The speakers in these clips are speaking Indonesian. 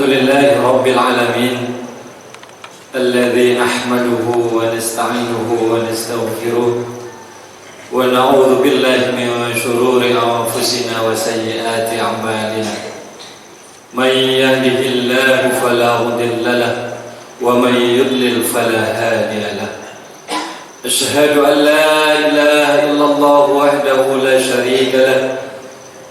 لله رب العالمين الذي نحمده ونستعينه ونستغفره ونعوذ بالله من شرور أنفسنا وسيئات أعمالنا من يهده الله فلا مضل له ومن يضلل فلا هادي له أشهد أن لا إله إلا الله وحده لا شريك له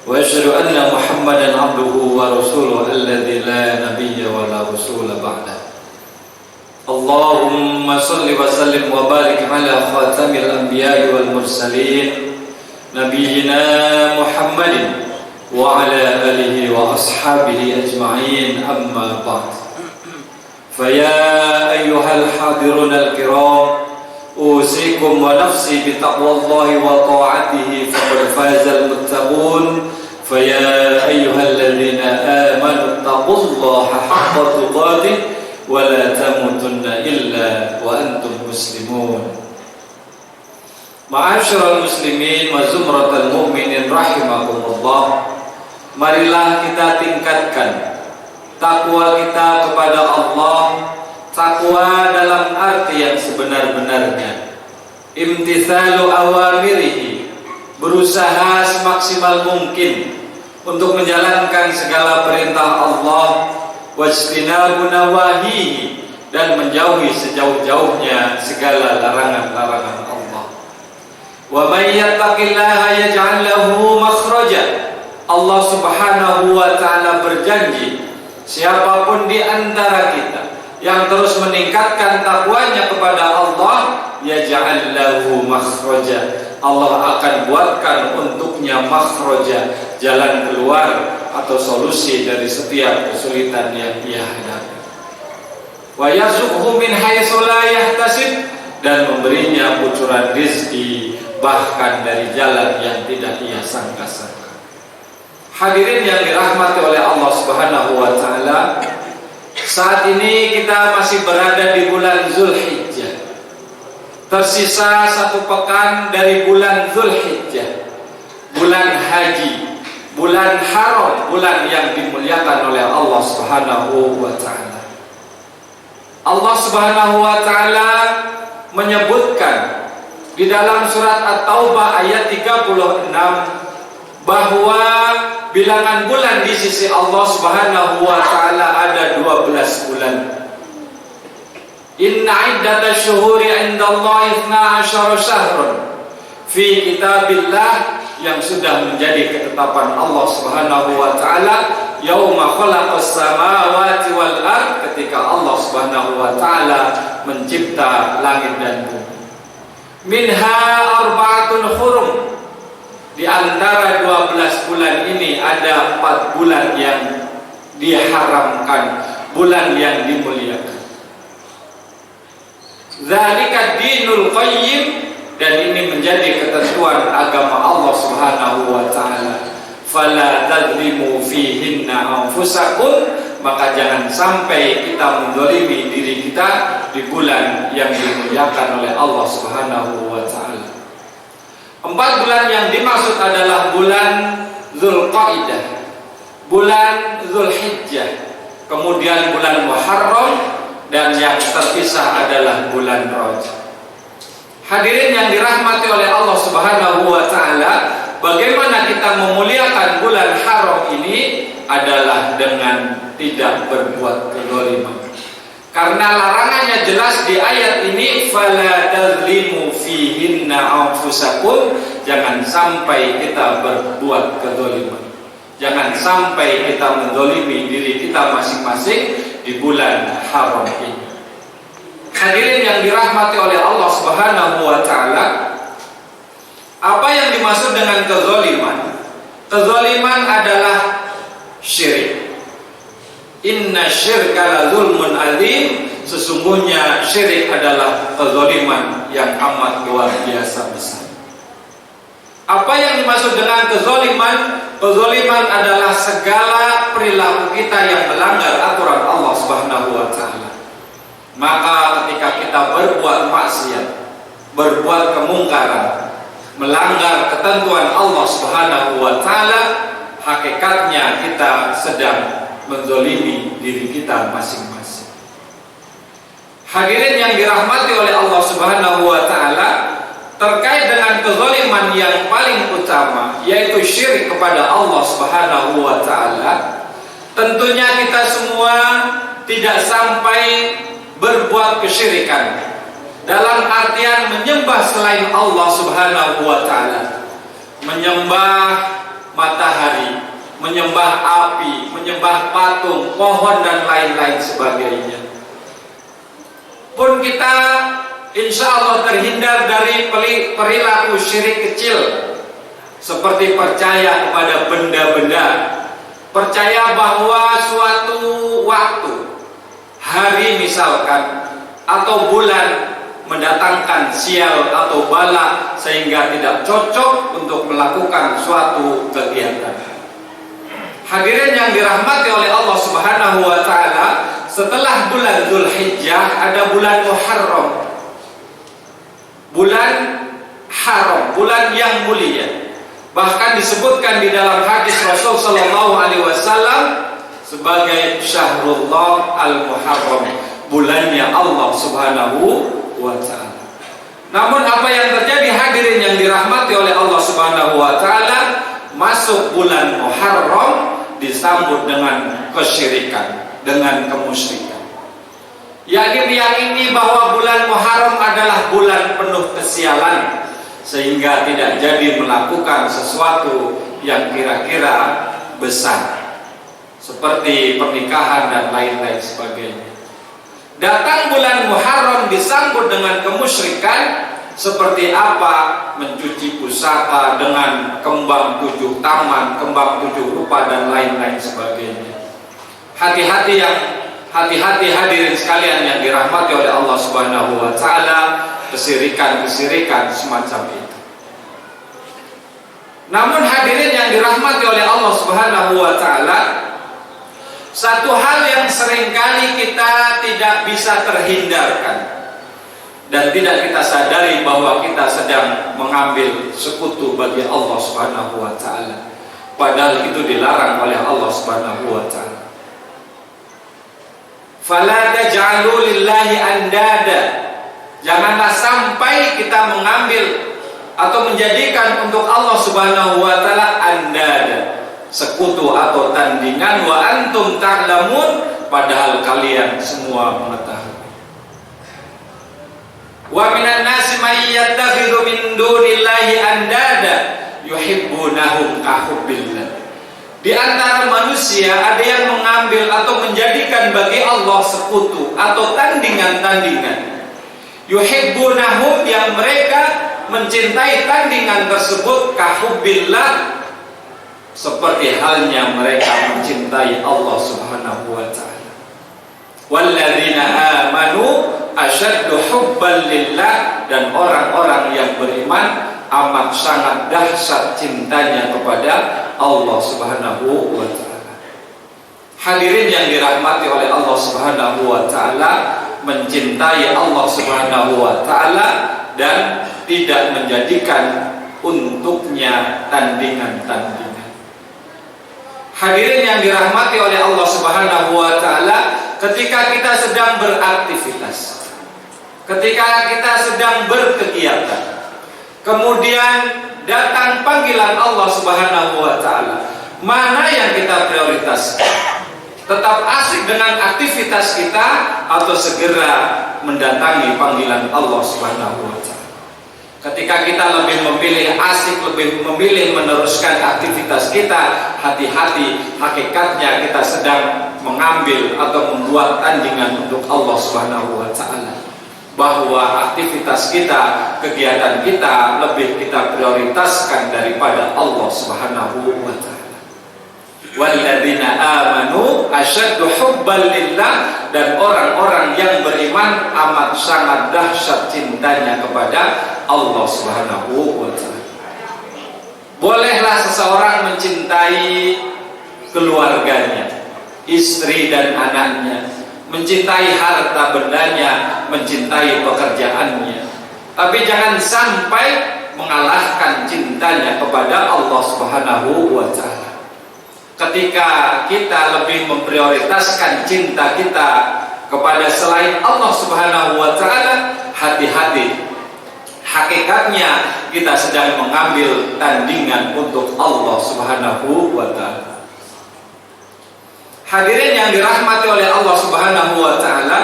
وأشهد أن محمدا عبده ورسوله الذي لا نبي ولا رسول بعده اللهم صل وسلم وبارك على خاتم الأنبياء والمرسلين نبينا محمد وعلى آله وأصحابه أجمعين أما بعد فيا أيها الحاضرون الكرام أوصيكم ونفسي بتقوى الله وطاعته فقد فاز المتقون فيا أيها الذين آمنوا اتقوا الله حق تقاته ولا تموتن إلا وأنتم مسلمون Ma'asyiral muslimin wa zumratal mu'minin rahimakumullah. Marilah kita tingkatkan takwa kita kepada Allah, takwa dalam arti yang sebenar-benarnya, imtithalu awamirihi, berusaha semaksimal mungkin untuk menjalankan segala perintah Allah, wajtinabu nawahihi, dan menjauhi sejauh-jauhnya segala larangan-larangan Allah. Wa may yattaqillaha yaj'al lahu makhraja. Allah Subhanahu wa taala berjanji, siapapun di antara kita yang terus meningkatkan takwanya kepada Allah, yaj'al lahu makhraja, Allah akan buatkan untuknya makhraja, jalan keluar atau solusi dari setiap kesulitan yang ia hadapi. Wa yarzuqhu min haitsu la yahtasib, dan memberinya kucuran rezeki bahkan dari jalan yang tidak ia sangka-sangka. Hadirin yang dirahmati oleh Allah Subhanahu wa taala, saat ini kita masih berada di bulan Zulhijjah. Tersisa 1 pekan dari bulan Zulhijjah, bulan haji, bulan haram, bulan yang dimuliakan oleh Allah Subhanahu wa taala. Allah Subhanahu wa taala menyebutkan di dalam surat At-Taubah ayat 36 bahwa bilangan bulan di sisi Allah Subhanahu wa taala ada 12 bulan. Inna iddatash syuhuri 'indallahi 12 syahrun fi kitabillah, yang sudah menjadi ketetapan Allah Subhanahu wa taala yauma khalaqas samawati wal ard, ketika Allah Subhanahu wa taala mencipta langit dan bumi. Minha arba'atun hurum, di antara 12 bulan ini ada 4 bulan yang diharamkan, bulan yang dimuliakan. Dzalika dinul qayyim, dan ini menjadi ketentuan agama Allah Subhanahu wa taala. Fala tadzlimu fihinna anfusakum, maka jangan sampai kita menzalimi diri kita di bulan yang dimuliakan oleh Allah Subhanahu wa taala. 4 bulan yang dimaksud adalah bulan Dzulqa'dah, bulan Dzulhijjah, kemudian bulan Muharram, dan yang terpisah adalah bulan Rajab. Hadirin yang dirahmati oleh Allah Subhanahu wa taala, bagaimana kita memuliakan bulan haram ini adalah dengan tidak berbuat kezaliman. Karena larangannya jelas di ayat ini, fala tadzlimu fihinna anfusakum, jangan sampai kita berbuat kezaliman. Jangan sampai kita menzalimi diri kita masing-masing di bulan haram ini. Hadirin yang dirahmati oleh Allah Subhanahu wa taala, apa yang dimaksud dengan kezaliman? Kezaliman adalah syirik. Inna syirka la zulmun adzim, sesungguhnya syirik adalah kezaliman yang amat luar biasa besar. Apa yang dimaksud dengan kezaliman? Kezaliman adalah segala perilaku kita yang melanggar aturan Allah Subhanahu wa taala. Maka ketika kita berbuat maksiat, berbuat kemungkaran, melanggar ketentuan Allah Subhanahu wa taala, hakikatnya kita sedang menzolimi diri kita masing-masing. Hadirin yang dirahmati oleh Allah Subhanahu wa Ta'ala, terkait dengan kezaliman yang paling utama, yaitu syirik kepada Allah Subhanahu wa Ta'ala, tentunya kita semua tidak sampai berbuat kesyirikan dalam artian menyembah selain Allah Subhanahu wa Ta'ala, menyembah matahari, menyembah api, menyembah patung, pohon dan lain-lain sebagainya. Pun kita insya Allah terhindar dari perilaku syirik kecil, seperti percaya kepada benda-benda, percaya bahwa suatu waktu, hari misalkan, atau bulan mendatangkan sial atau bala sehingga tidak cocok untuk melakukan suatu kegiatan. Hadirin yang dirahmati oleh Allah Subhanahu wa Ta'ala, setelah bulan Dzulhijjah ada bulan Muharram, bulan haram, bulan yang mulia. Bahkan disebutkan di dalam hadis Rasul sallallahu alaihi wasallam sebagai Syahrullah al-Muharram, bulannya Allah Subhanahu wa Ta'ala. Namun apa yang terjadi hadirin yang dirahmati oleh Allah Subhanahu wa Ta'ala, masuk bulan Muharram disambut dengan kesyirikan, dengan kemusyrikan. Yakni diyakini bahwa bulan Muharram adalah bulan penuh kesialan, sehingga tidak jadi melakukan sesuatu yang kira-kira besar, seperti pernikahan dan lain-lain sebagainya. Datang bulan Muharram disambut dengan kemusyrikan, seperti apa? Mencuci pusaka dengan kembang 7 taman, kembang 7 rupa dan lain-lain sebagainya. Hati-hati hadirin sekalian yang dirahmati oleh Allah Subhanahu wa Ta'ala, kesirikan-kesirikan semacam itu. Namun hadirin yang dirahmati oleh Allah Subhanahu wa Ta'ala, satu hal yang seringkali kita tidak bisa terhindarkan dan tidak kita sadari bahwa kita sedang mengambil sekutu bagi Allah Subhanahu wa Ta'ala, padahal itu dilarang oleh Allah Subhanahu wa Ta'ala. Fala taj'alu lillahi andada, janganlah sampai kita mengambil atau menjadikan untuk Allah Subhanahu wa Ta'ala andada, sekutu atau tandingan, wa antum ta'lamun, padahal kalian semua mengetahui. Wa minan nasi may yattakhidhu min dunillahi andada yuhibbunahum ka hubbillah. Di antara manusia ada yang mengambil atau menjadikan bagi Allah sekutu atau tandingan-tandingan. Yuhibbunahum, yang mereka mencintai tandingan tersebut, ka hubbillah, seperti halnya mereka mencintai Allah Subhanahu wa Ta'ala. Walladzina amanu asyaddu hubban lillah, dan orang-orang yang beriman amat sangat dahsyat cintanya kepada Allah Subhanahu wa Ta'ala. Hadirin yang dirahmati oleh Allah Subhanahu wa Ta'ala, mencintai Allah Subhanahu wa Ta'ala dan tidak menjadikan untuknya tandingan-tandingan. Hadirin yang dirahmati oleh Allah Subhanahu wa Ta'ala, ketika kita sedang beraktivitas, ketika kita sedang berkegiatan, kemudian datang panggilan Allah Subhanahu wa Ta'ala, mana yang kita prioritaskan? Tetap asik dengan aktivitas kita atau segera mendatangi panggilan Allah Subhanahu wa Ta'ala? Ketika kita lebih memilih asik, lebih memilih meneruskan aktivitas kita, hati-hati, hakikatnya kita sedang mengambil atau membuat tandingan untuk Allah Subhanahu wa Ta'ala. Bahwa aktivitas kita, kegiatan kita lebih kita prioritaskan daripada Allah Subhanahu wa Ta'ala. Walladzina amanu asyaddu hubban lillah, dan orang-orang yang beriman amat sangat dahsyat cintanya kepada Allah Subhanahu wa Ta'ala. Bolehlah seseorang mencintai keluarganya, istri dan anaknya, mencintai harta bendanya, mencintai pekerjaannya, tapi jangan sampai mengalahkan cintanya kepada Allah Subhanahu wa Ta'ala. ketika kita lebih memprioritaskan cinta kita kepada selain Allah Subhanahu wa taala, hati-hati. Hakikatnya kita sedang mengambil tandingan untuk Allah Subhanahu wa taala. Hadirin yang dirahmati oleh Allah Subhanahu wa taala,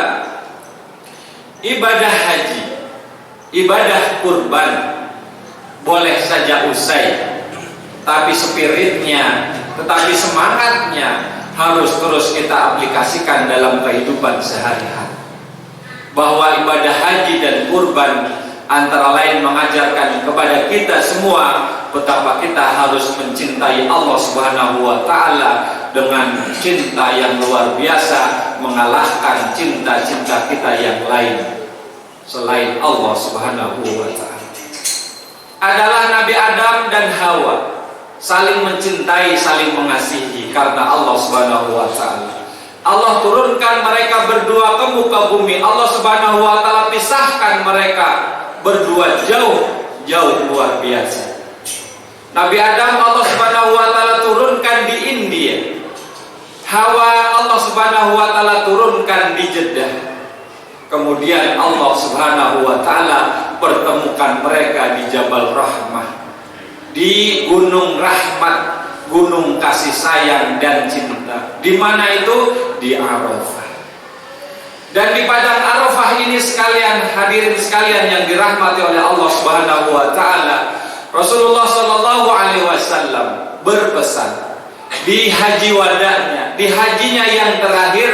ibadah haji, ibadah kurban boleh saja usai, tapi spiritnya, tetapi semangatnya harus terus kita aplikasikan dalam kehidupan sehari-hari. Bahwa ibadah haji dan kurban antara lain mengajarkan kepada kita semua betapa kita harus mencintai Allah Subhanahu wa taala dengan cinta yang luar biasa, mengalahkan cinta-cinta kita yang lain selain Allah Subhanahu wa taala. Adalah Nabi Adam dan Hawa saling mencintai, saling mengasihi karena Allah Subhanahu wa taala. Allah turunkan mereka berdua ke muka bumi. Allah Subhanahu wa taala pisahkan mereka berdua jauh luar biasa. Nabi Adam Allah Subhanahu wa taala turunkan di India. Hawa Allah Subhanahu wa taala turunkan di Jeddah. Kemudian Allah Subhanahu wa taala pertemukan mereka di Jabal Rahmah, di Gunung Rahmat, gunung kasih sayang dan cinta. Di mana itu? Di Arafah. Dan di padang Arafah ini sekalian, hadirin sekalian yang dirahmati oleh Allah Subhanahu wa taala, Rasulullah sallallahu alaihi wasallam berpesan di haji wadanya, di hajinya yang terakhir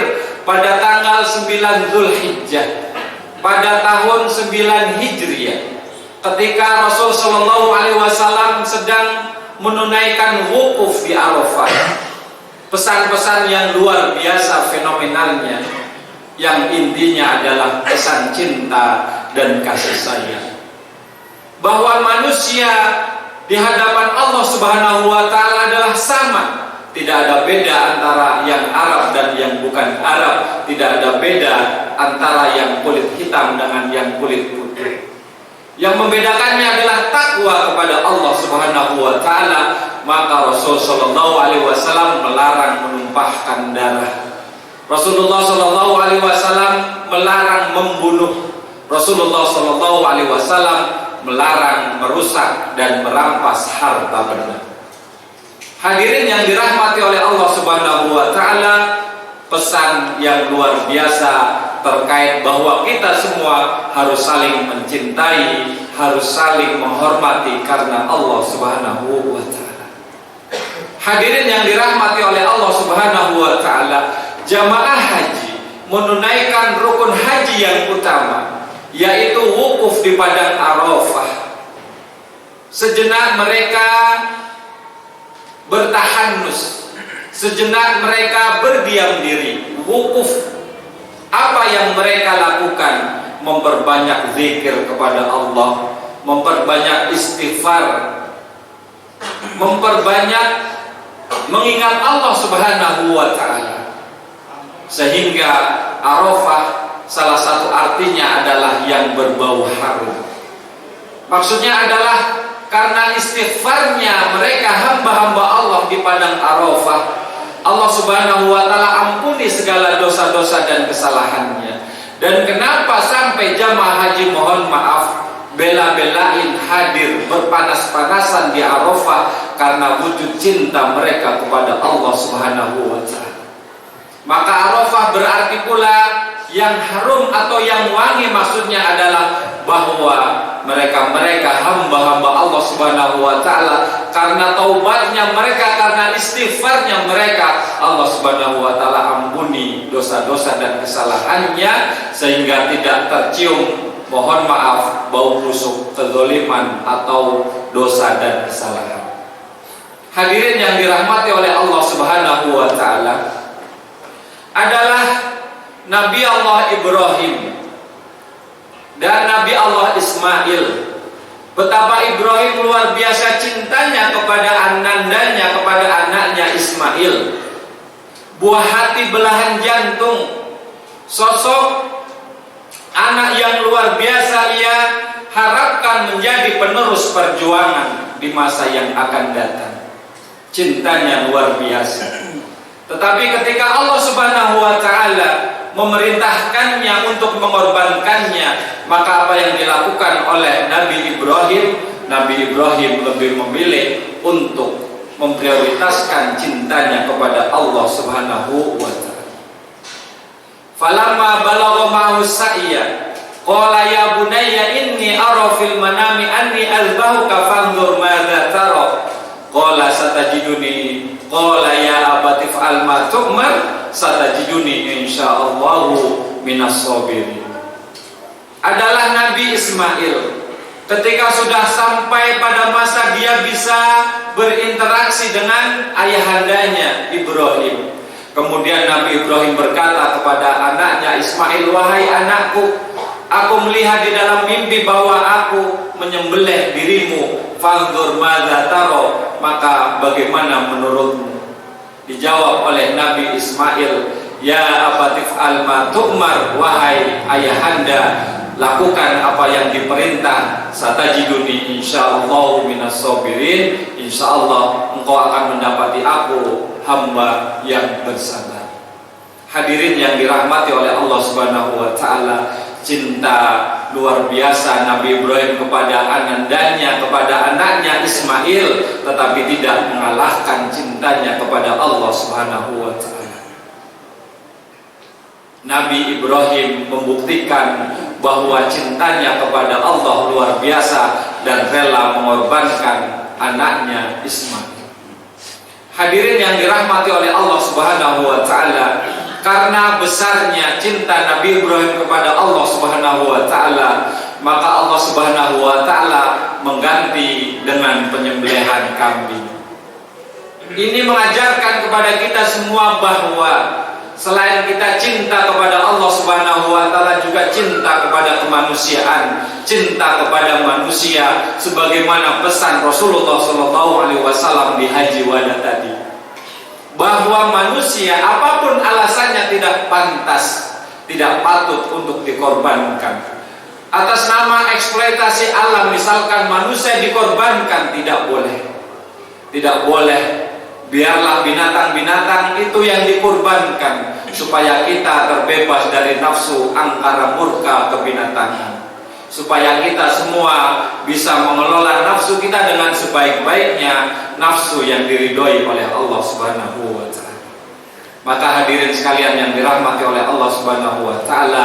pada tanggal 9 Zulhijjah pada tahun 9 Hijriah, ketika Rasul sallallahu alaihi wasallam sedang menunaikan wukuf di Arafah. Pesan-pesan yang luar biasa fenomenalnya, yang intinya adalah pesan cinta dan kasih sayang. Bahwa manusia di hadapan Allah Subhanahu wa taala adalah sama. Tidak ada beda antara yang Arab dan yang bukan Arab. Tidak ada beda antara yang kulit hitam dengan yang kulit putih. Yang membedakannya adalah takwa kepada Allah Subhanahu wa taala. Maka Rasul sallallahu alaihi wasallam melarang menumpahkan darah. Rasulullah sallallahu alaihi wasallam melarang membunuh. Rasulullah sallallahu alaihi wasallam melarang merusak dan merampas harta benda. Hadirin yang dirahmati oleh Allah Subhanahu wa taala, pesan yang luar biasa terkait bahwa kita semua harus saling mencintai, harus saling menghormati karena Allah Subhanahu wa taala. Hadirin yang dirahmati oleh Allah Subhanahu wa taala, jamaah haji menunaikan rukun haji yang utama, yaitu wukuf di padang Arafah. Sejenak mereka bertahanus, sejenak mereka berdiam diri, wukuf. Apa yang mereka lakukan? Memperbanyak zikir kepada Allah, memperbanyak istighfar, memperbanyak mengingat Allah Subhanahu wa taala. Sehingga Arafah salah satu artinya adalah yang berbau harum. Maksudnya adalah karena istighfarnya mereka hamba-hamba Allah di padang Arafah, Allah Subhanahu wa taala ampuni segala dosa-dosa dan kesalahannya. Dan kenapa sampai jamaah haji mohon maaf bela-belain hadir berpanas-panasan di Arafah? Karena wujud cinta mereka kepada Allah Subhanahu wa taala. Maka Arafah berarti pula yang harum atau yang wangi, maksudnya adalah bahwa mereka hamba-hamba Allah Subhanahu wa taala, karena taubatnya mereka, karena istighfarnya mereka, Allah Subhanahu wa taala ampuni dosa-dosa dan kesalahannya sehingga tidak tercium, mohon maaf, bau busuk kezaliman atau dosa dan kesalahan. Hadirin yang dirahmati oleh Allah Subhanahu wa taala, adalah Nabi Allah Ibrahim dan Nabi Allah Ismail. Betapa Ibrahim luar biasa cintanya kepada anandanya, kepada anaknya Ismail. Buah hati belahan jantung, sosok anak yang luar biasa ia harapkan menjadi penerus perjuangan di masa yang akan datang. cintanya luar biasa. Tetapi ketika Allah Subhanahu wa taala memerintahkannya untuk mengorbankannya, maka apa yang dilakukan oleh Nabi Ibrahim lebih memilih untuk memprioritaskan cintanya kepada Allah Subhanahu wa taala. Falamma balagha ma'hu sa'ya qala ya bunayya inni ara fil manami anni azbahuka fanzur madza tara qala satajiduni qala ya abati fa'al ma tu'mar satajiduni insyaallahu minas sabirin. Adalah Nabi Ismail ketika sudah sampai pada masa dia bisa berinteraksi dengan ayahandanya Ibrahim. Kemudian Nabi Ibrahim berkata kepada anaknya Ismail, wahai anakku, aku melihat di dalam mimpi bahwa aku menyembelih dirimu. Fanzur madza tara, maka bagaimana menurutmu? Dijawab oleh Nabi Ismail, ya abatif al ma tu'mar, wahai ayahanda, lakukan apa yang diperintah. Satajiduni insyaallah minas sabirin, insyaallah engkau akan mendapati aku hamba yang bersabar. Hadirin yang dirahmati oleh Allah Subhanahu wa taala, cinta luar biasa Nabi Ibrahim kepada anandanya, kepada anaknya Ismail, tetapi tidak mengalahkan cintanya kepada Allah Subhanahu wa taala. Nabi Ibrahim membuktikan bahwa cintanya kepada Allah luar biasa dan rela mengorbankan anaknya Ismail. Hadirin yang dirahmati oleh Allah Subhanahu wa taala, karena besarnya cinta Nabi Ibrahim kepada Allah Subhanahu wa taala, maka Allah Subhanahu wa taala mengganti dengan penyembelihan kambing. Ini mengajarkan kepada kita semua bahwa selain kita cinta kepada Allah Subhanahu wa taala, juga cinta kepada kemanusiaan, cinta kepada manusia, sebagaimana pesan Rasulullah SAW di Haji Wada tadi, bahwa manusia apapun alasannya tidak pantas, tidak patut untuk dikorbankan. Atas nama eksploitasi alam, misalkan manusia dikorbankan, tidak boleh. Tidak boleh. Biarlah binatang-binatang itu yang dikorbankan, supaya kita terbebas dari nafsu angkara murka kebinatangan, supaya kita semua bisa mengelola nafsu kita dengan sebaik-baiknya, nafsu yang diridhoi oleh Allah Subhanahu wa taala. Maka hadirin sekalian yang dirahmati oleh Allah Subhanahu wa taala,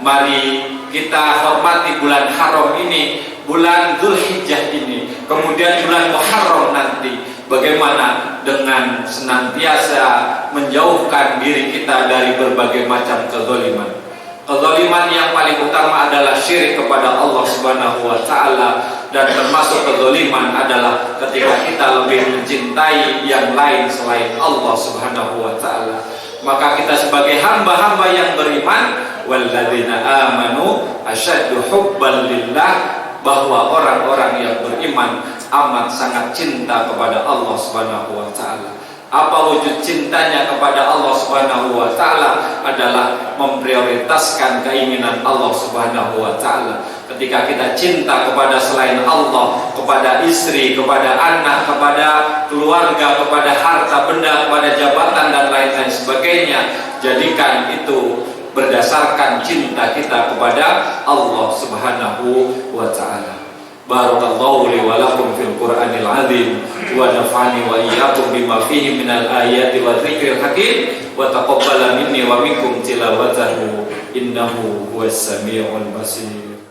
mari kita hormati bulan haram ini, bulan Dzulhijjah ini, kemudian bulan Muharram nanti. Bagaimana dengan senantiasa menjauhkan diri kita dari berbagai macam kezaliman. Kezaliman yang paling utama adalah syirik kepada Allah Subhanahu wa taala, dan termasuk kezaliman adalah ketika kita lebih mencintai yang lain selain Allah Subhanahu wa taala. Maka kita sebagai hamba-hamba yang beriman, walladzina amanu asyaddu hubban lillah, bahwa orang-orang yang beriman amat sangat cinta kepada Allah Subhanahu wa taala. Apa wujud cintanya kepada Allah Subhanahu wa taala? Adalah memprioritaskan keinginan Allah Subhanahu wa taala. Ketika kita cinta kepada selain Allah, kepada istri, kepada anak, kepada keluarga, kepada harta benda, kepada jabatan dan lain-lain sebagainya, jadikan itu berdasarkan cinta kita kepada Allah Subhanahu wa taala. Barakallahu li wa lakum fil Qur'anil azim, wa nafa'ani wa iyyakum bima fihi minal ayati wa dzikril hakim, wa taqabbala minni wa minkum tilawatahu innahu huwas samiul basir.